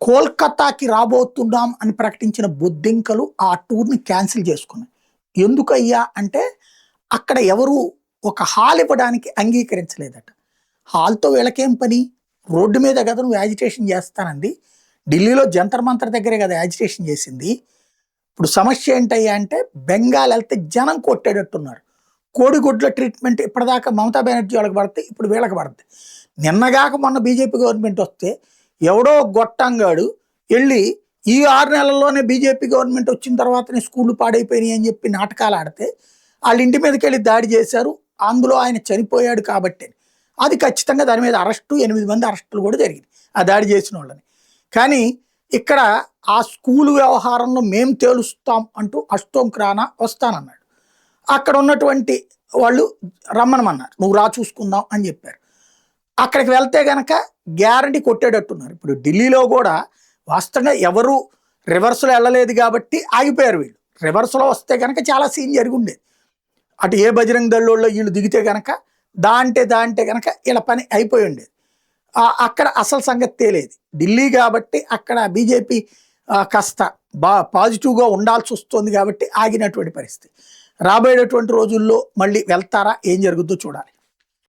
కోల్కతాకి రాబోతున్నాం అని ప్రకటించిన బొద్దింకలు ఆ టూర్ని క్యాన్సిల్ చేసుకున్నాయి. ఎందుకయ్యా అంటే అక్కడ ఎవరు ఒక హాల్ ఇవ్వడానికి అంగీకరించలేదట. హాల్తో వీళ్ళకేం పని? రోడ్డు మీద కదా నువ్వు యాజిటేషన్ చేస్తానంది. ఢిల్లీలో జంతర్ మంతర్ దగ్గరే కదా యాజిటేషన్ చేసింది. ఇప్పుడు సమస్య ఏంటయ్యా అంటే బెంగాల్ వెళ్తే జనం కొట్టేటట్టున్నారు. కోడిగుడ్ల ట్రీట్మెంట్ ఇప్పటిదాకా మమతా బెనర్జీ వాళ్ళకి పడితే ఇప్పుడు వీళ్ళకి పడుతుంది. నిన్నగాక మొన్న బీజేపీ గవర్నమెంట్ వస్తే ఎవడో గొట్టంగాడు వెళ్ళి ఈ 6 నెలల్లోనే బీజేపీ గవర్నమెంట్ వచ్చిన తర్వాతనే స్కూళ్ళు పాడైపోయినాయి అని చెప్పి నాటకాలు ఆడితే వాళ్ళ ఇంటి మీదకి వెళ్ళి దాడి చేశారు. అందులో ఆయన చనిపోయాడు కాబట్టి అది ఖచ్చితంగా దాని మీద అరెస్టు 8 మంది అరెస్టులు కూడా జరిగింది ఆ దాడి చేసిన వాళ్ళని. కానీ ఇక్కడ ఆ స్కూలు వ్యవహారంలో మేము తేలుస్తాం అంటూ అష్టోం రానా వస్తానన్నాడు. అక్కడ ఉన్నటువంటి వాళ్ళు రమ్మనమన్నారు, నువ్వు రా చూసుకుందాం అని చెప్పారు. అక్కడికి వెళ్తే గనక గ్యారంటీ కొట్టేటట్టున్నారు. ఇప్పుడు ఢిల్లీలో కూడా వాస్తవంగా ఎవరు రివర్స్లో వెళ్ళలేదు కాబట్టి ఆగిపోయారు వీళ్ళు. రివర్స్లో వస్తే కనుక చాలా సీన్ జరిగి ఉండేది. అటు ఏ బజరంగ్ దళ్ళోళ్ళో వీళ్ళు దిగితే కనుక దాంటే కనుక వీళ్ళ పని అయిపోయి ఉండేది. అక్కడ అసలు సంగతి తేలేదు. ఢిల్లీ కాబట్టి అక్కడ బీజేపీ కాస్త పాజిటివ్గా ఉండాల్సి వస్తుంది కాబట్టి ఆగినటువంటి పరిస్థితి. రాబోయేటటువంటి రోజుల్లో మళ్ళీ వెళ్తారా, ఏం జరుగుతుందో చూడాలి.